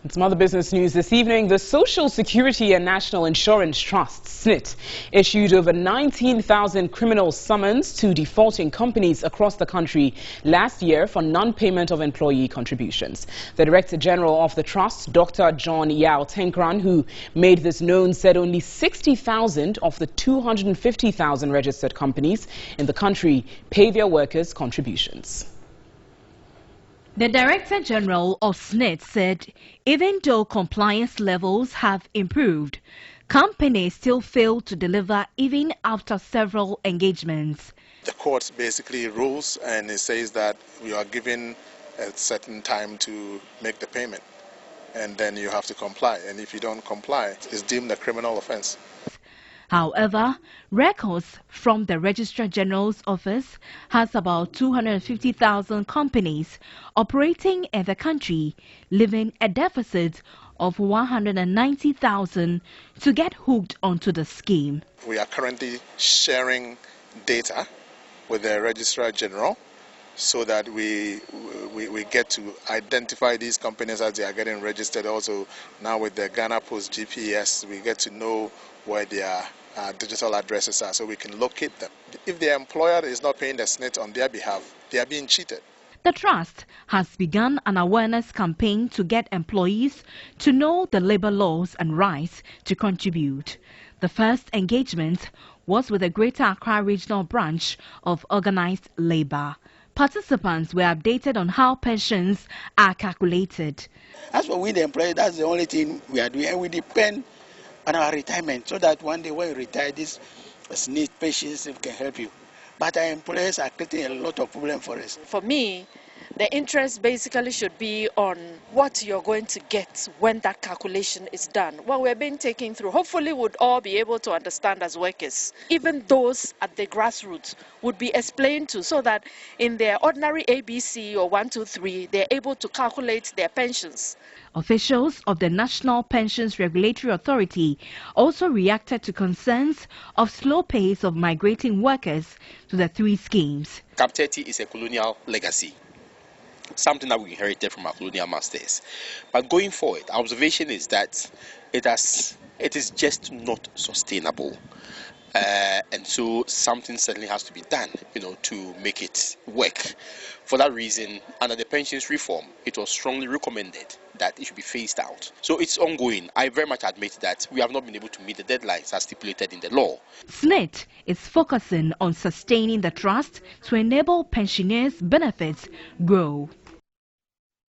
Some other business news this evening. The Social Security and National Insurance Trust, Ssnit, issued over 19,000 criminal summons to defaulting companies across the country last year for non-payment of employee contributions. The Director General of the Trust, Dr. John Yao Tenkran, who made this known, said only 60,000 of the 250,000 registered companies in the country pay their workers contributions. The Director General of Ssnit said even though compliance levels have improved, companies still fail to deliver even after several engagements. The court basically rules and it says that you are given a certain time to make the payment and then you have to comply, and if you don't comply, it's deemed a criminal offense. However, records from the Registrar General's office has about 250,000 companies operating in the country, leaving a deficit of 190,000 to get hooked onto the scheme. We are currently sharing data with the Registrar General so that we get to identify these companies as they are getting registered. Also, now with the Ghana Post GPS, we get to know where their digital addresses are so we can locate them. If the employer is not paying the Ssnit on their behalf, they are being cheated. The Trust has begun an awareness campaign to get employees to know the labor laws and rights to contribute. The first engagement was with the Greater Accra Regional Branch of Organized Labor. Participants were updated on how pensions are calculated. As for we the employees, that's the only thing we are doing, and we depend on our retirement so that one day when you retire, this Ssnit pensions can help you. But our employers are creating a lot of problems for us. For me, the interest basically should be on what you're going to get when that calculation is done. What we're being taken through, hopefully we'd all be able to understand as workers. Even those at the grassroots would be explained to so that in their ordinary ABC or 1, 2, 3, they're able to calculate their pensions. Officials of the National Pensions Regulatory Authority also reacted to concerns of slow pace of migrating workers to the three schemes. Cap 30 is a colonial legacy, something that we inherited from our colonial masters. But going forward, our observation is that it is just not sustainable. And so something certainly has to be done, to make it work. For that reason, under the pensions reform, it was strongly recommended that it should be phased out. So it's ongoing. I very much admit that we have not been able to meet the deadlines as stipulated in the law. Ssnit is focusing on sustaining the trust to enable pensioners' benefits grow.